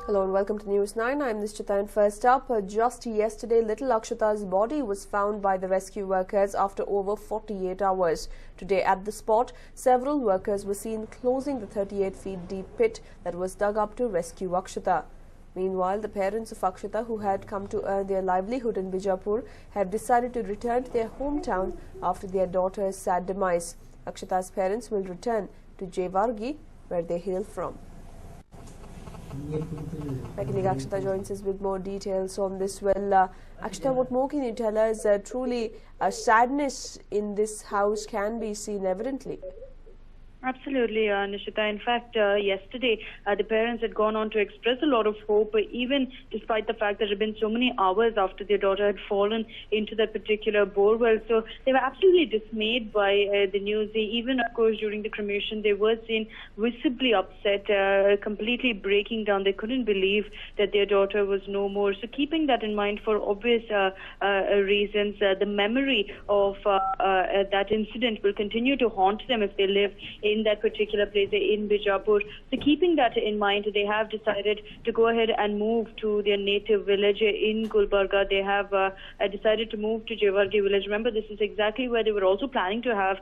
Hello and welcome to News 9. I'm Nishchita, and first up, just yesterday, little Akshata's body was found by the rescue workers after over 48 hours. Today at the spot, several workers were seen closing the 38 feet deep pit that was dug up to rescue Akshata. Meanwhile, the parents of Akshata, who had come to earn their livelihood in Bijapur, have decided to return to their hometown after their daughter's sad demise. Akshata's parents will return to Jewargi, where they hail from. Mechanic Akshata joins us with more details on this. Well, Akshata, what more can you tell us? Truly, sadness in this house can be seen evidently. Absolutely, Nishita. In fact, yesterday, the parents had gone on to express a lot of hope, even despite the fact that it had been so many hours after their daughter had fallen into that particular borewell. So they were absolutely dismayed by the news. Even, of course, during the cremation, they were seen visibly upset, completely breaking down. They couldn't believe that their daughter was no more. So keeping that in mind for obvious reasons, the memory of that incident will continue to haunt them if they live in that particular place in Bijapur. So keeping that in mind, they have decided to go ahead and move to their native village in Gulbarga. They have decided to move to Jewargi village. Remember, this is exactly where they were also planning to have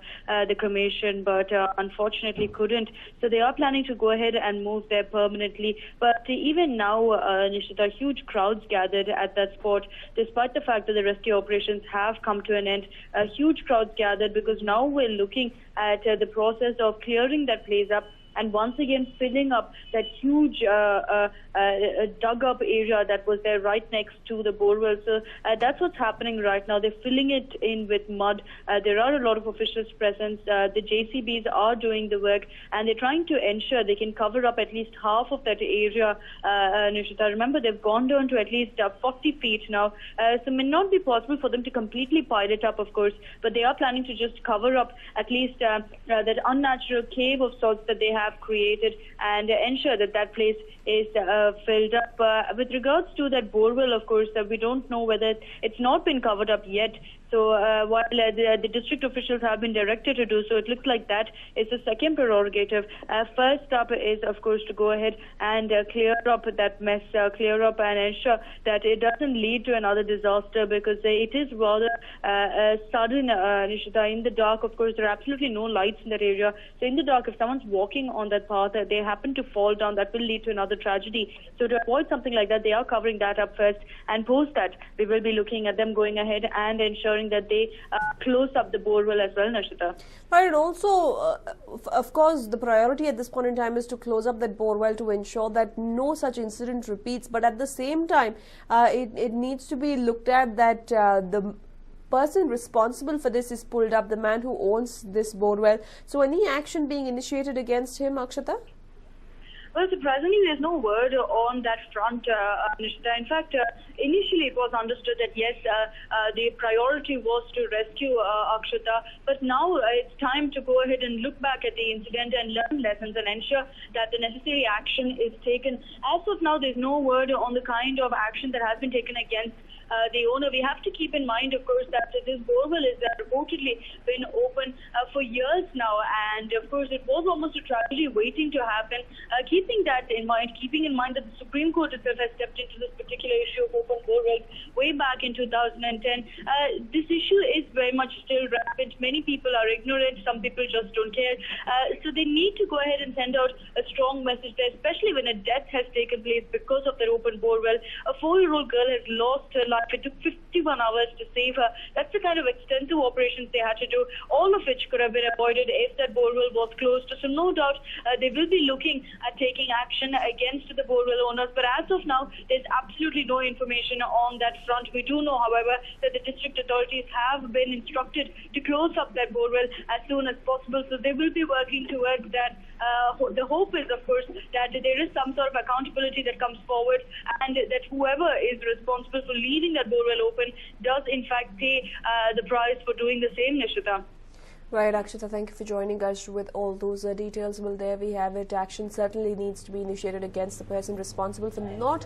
the cremation, but unfortunately couldn't. So they are planning to go ahead and move there permanently. But even now, Nishita, huge crowds gathered at that spot, despite the fact that the rescue operations have come to an end. Huge crowds gathered because now we're looking at the process of clearing that place up and once again filling up that huge dug up area that was there right next to the borewell. So that's what's happening right now. They're filling it in with mud. There are a lot of officials present. The JCBs are doing the work, and they're trying to ensure they can cover up at least half of that area. Nishita, remember, they've gone down to at least 40 feet now. So it may not be possible for them to completely pile it up, of course, but they are planning to just cover up at least that unnatural cave of sorts that they have created and ensure that that place is filled up. With regards to that borewell, of course, we don't know whether it's not been covered up yet. So while the district officials have been directed to do so, it looks like that is the second prerogative. First up is, of course, to go ahead and clear up that mess, clear up and ensure that it doesn't lead to another disaster, because it is rather sudden, Nishita. In the dark, of course, there are absolutely no lights in that area. So in the dark, if someone's walking on that path, they happen to fall down, that will lead to another tragedy. So to avoid something like that, they are covering that up first, and post that, we will be looking at them going ahead and ensuring that they close up the borewell as well, Nashita. Right, and also, of course, the priority at this point in time is to close up that borewell to ensure that no such incident repeats. But at the same time, it needs to be looked at that the person responsible for this is pulled up, the man who owns this borewell. So any action being initiated against him, Akshata? Well, surprisingly, there's no word on that front, Nishita. In fact, initially it was understood that yes, the priority was to rescue Akshata, but now it's time to go ahead and look back at the incident and learn lessons and ensure that the necessary action is taken. As of now, there's no word on the kind of action that has been taken against the owner. We have to keep in mind, of course, that this borewell is reportedly been open for years now, and of course it was almost a tragedy waiting to happen. Keeping that in mind, keeping in mind that the Supreme Court itself has stepped into this particular issue of open borewells way back in 2010, this issue is very much still rampant. Many people are ignorant, some people just don't care. So they need to go ahead and send out a strong message there, especially when a death has taken place because of that open borewell. A 4-year-old girl has lost her life. It took 51 hours to save her. That's the kind of extensive operations they had to do, all of which could have been avoided if that borewell was closed. So no doubt they will be looking at taking action against the borewell owners. But as of now, there's absolutely no information on that front. We do know, however, that the district authorities have been instructed to close up that borewell as soon as possible. So they will be working towards that. The hope is, of course, that there is some sort of accountability that comes forward, and that whoever is responsible for leaving that borewell open does in fact pay the price for doing the same, Nishita. Right, Akshita, thank you for joining us with all those details. Well, there we have it. Action certainly needs to be initiated against the person responsible for not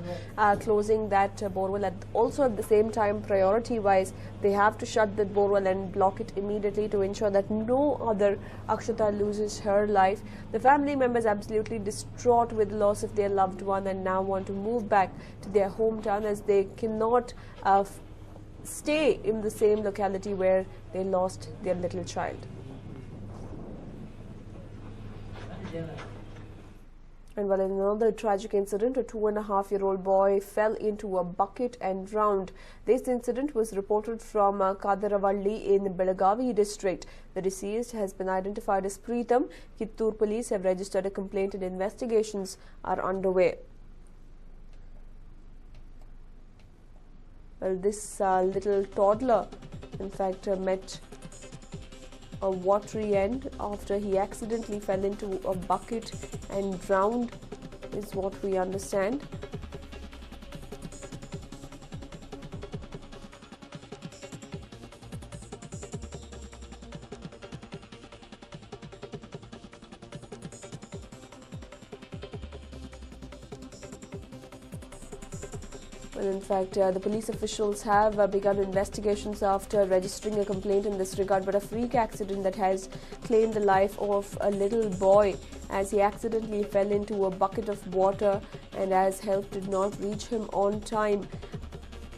closing that borewell. Also, at the same time, priority-wise, they have to shut that borewell and block it immediately to ensure that no other Akshita loses her life. The family members absolutely distraught with the loss of their loved one and now want to move back to their hometown as they cannot stay in the same locality where they lost their little child. And while in another tragic incident, a 2.5-year-old boy fell into a bucket and drowned. This incident was reported from Kadaravalli in Belagavi district. The deceased has been identified as Preetham. Kittur police have registered a complaint and investigations are underway. Well, this little toddler, in fact, met a watery end after he accidentally fell into a bucket and drowned, is what we understand. Well, in fact, the police officials have begun investigations after registering a complaint in this regard, but a freak accident that has claimed the life of a little boy as he accidentally fell into a bucket of water, and as help did not reach him on time,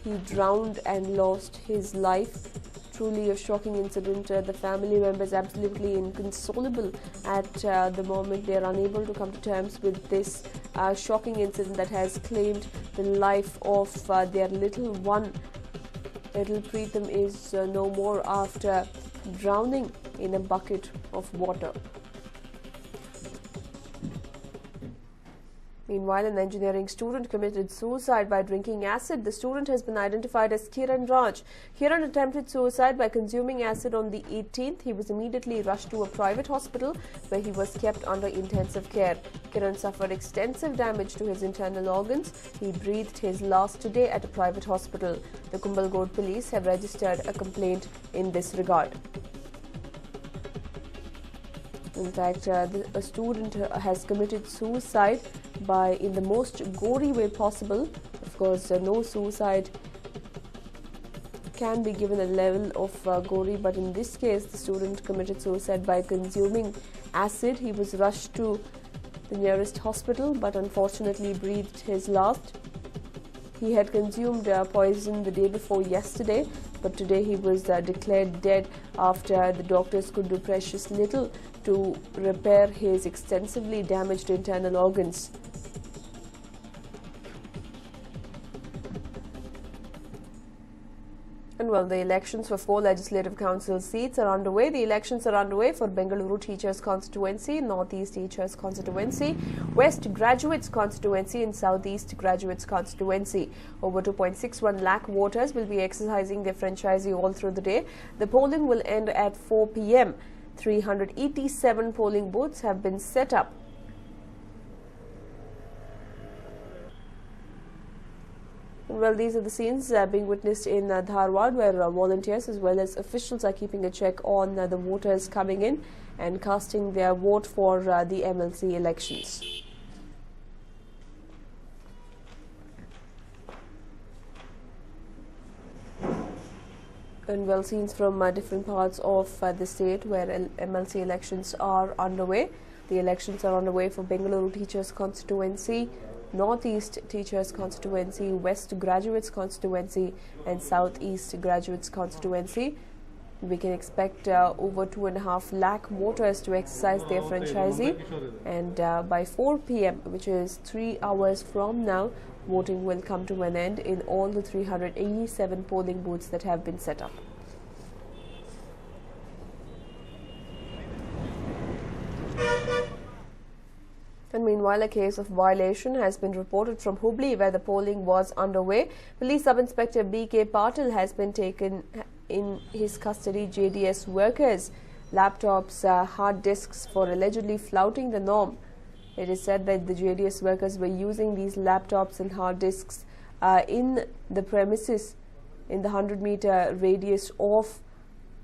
he drowned and lost his life. Truly a shocking incident. The family members absolutely inconsolable at the moment. They are unable to come to terms with this shocking incident that has claimed the life of their little one. Little Preetham is no more after drowning in a bucket of water. Meanwhile, an engineering student committed suicide by drinking acid. The student has been identified as Kiran Raj. Kiran attempted suicide by consuming acid on the 18th. He was immediately rushed to a private hospital where he was kept under intensive care. Kiran suffered extensive damage to his internal organs. He breathed his last today at a private hospital. The Kumbalgod police have registered a complaint in this regard. In fact, a student has committed suicide in the most gory way possible. Of course, no suicide can be given a level of gory, but in this case, the student committed suicide by consuming acid. He was rushed to the nearest hospital, but unfortunately breathed his last. He had consumed poison the day before yesterday, but today he was declared dead after the doctors could do precious little to repair his extensively damaged internal organs. And well, the elections for 4 legislative council seats are underway. The elections are underway for Bengaluru Teachers Constituency, Northeast Teachers Constituency, West Graduates Constituency and Southeast Graduates Constituency. Over 2.61 lakh voters will be exercising their franchisee all through the day. The polling will end at 4 p.m. 387 polling booths have been set up. Well, these are the scenes being witnessed in Dharwad, where volunteers as well as officials are keeping a check on the voters coming in and casting their vote for the MLC elections. And well, scenes from different parts of the state where MLC elections are underway. The elections are underway for Bengaluru Teachers Constituency, Northeast Teachers Constituency, West Graduates Constituency and Southeast Graduates Constituency. We can expect over 2.5 lakh voters to exercise their franchisee, and by 4 p.m., which is 3 hours from now, voting will come to an end in all the 387 polling booths that have been set up. And meanwhile, a case of violation has been reported from Hubli, where the polling was underway. Police Sub-Inspector B.K. Patil has been taken in his custody JDS workers, laptops, hard disks for allegedly flouting the norm. It is said that the JDS workers were using these laptops and hard disks in the premises in the 100-meter radius of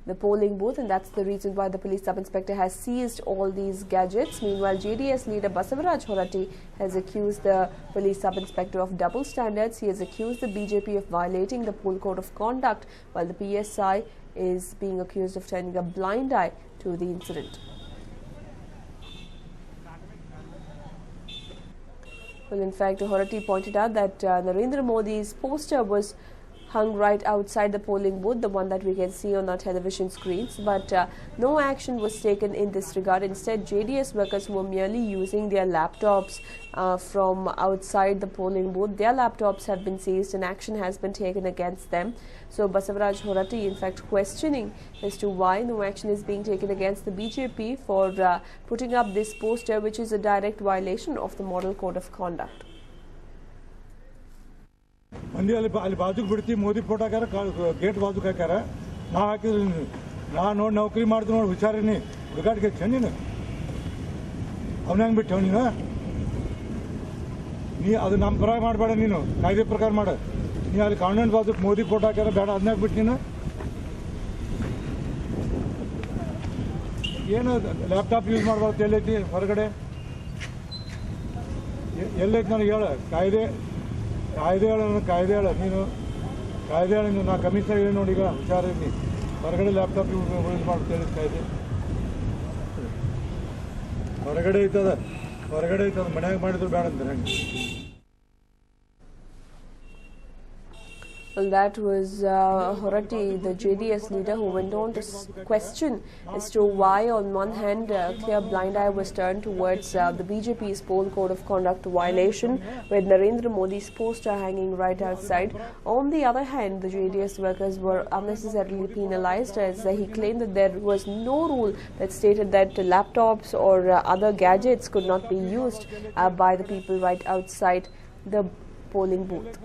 the polling booth, and that's the reason why the police sub-inspector has seized all these gadgets. Meanwhile, JDS leader Basavaraj Horati has accused the police sub-inspector of double standards. He has accused the BJP of violating the poll code of conduct, while the PSI is being accused of turning a blind eye to the incident. Well, in fact, Horati pointed out that Narendra Modi's poster was hung right outside the polling booth, the one that we can see on our television screens, but no action was taken in this regard. Instead, JDS workers were merely using their laptops from outside the polling booth. Their laptops have been seized and action has been taken against them. So Basavaraj Horati, in fact, questioning as to why no action is being taken against the BJP for putting up this poster, which is a direct violation of the Model Code of Conduct. ಮಂದಿ ಅಲ್ಲಿ ಬಾಜುಗೆ ಬಿಡ್ತಿ Modi photo ಹಾಕ್ಯಾರ gate ಬಾಜುಗೆ ಹಾಕ್ಯಾರ ನಾ ಹಾಕಿದ್ರಿ ನಾ ನೋಡಿ ನೌಕರಿ ಮಾಡ್ತೀನಿ ನೋಡಿ ಹುಷಾರಿನಿ ಹುಡುಗಾಟಿಗೆ ನೀನು ಅವನ ಹೆಂಗೆ ಬಿಟ್ಟು ನೀ ಅದು ನಮ್ಮ ಪರ ಮಾಡಬೇಡ, ನೀನು ಕಾಯ್ದೆ ಪ್ರಕಾರ ಮಾಡ. ನೀ ಅಲ್ಲಿ ಕಾನ್ವೆಂಟ್ ಬಾಜುಗೆ ಮೋದಿ ಫೋಟೋ ಹಾಕ್ಯಾರ ಬೇಡ, ಅದನ್ನ ಬಿಟ್ಟು ನೀನು ಏನು ಲ್ಯಾಪ್ಟಾಪ್ ಯೂಸ್ ಮಾಡಬಾರ್ದು. ಎಲ್ಲೈತಿ ಹೊರಗಡೆ ಎಲ್ಲೈತಿ ನನಗೆ ಹೇಳ. ಕಾಯ್ದೆ ಹೇಳ, ನೀನು ಕಾಯ್ದೆ ಹೇಳ. ನಾ ಕಮಿಷನರ್ ಹೇಳಿ ನೋಡಿ, ಈಗ ಹುಷಾರಿದ್ದೀನಿ, ಹೊರಗಡೆ ಲ್ಯಾಪ್ಟಾಪ್ ಯೂಸ್ ಮಾಡ್ತೇಳಿ ಕಾಯ್ದೆ. ಹೊರಗಡೆ ಐತದ ಮನ್ಯಾಗ ಮಾಡಿದ್ರು ಬೇಡ ಅಂತ ಹೆಂಗೆ. Well, that was Horati, the JDS leader, who went on to question as to why, on one hand, a clear blind eye was turned towards the BJP's poll code of conduct violation, with Narendra Modi's poster hanging right outside. On the other hand, the JDS workers were unnecessarily penalized, as he claimed that there was no rule that stated that laptops or other gadgets could not be used by the people right outside the polling booth.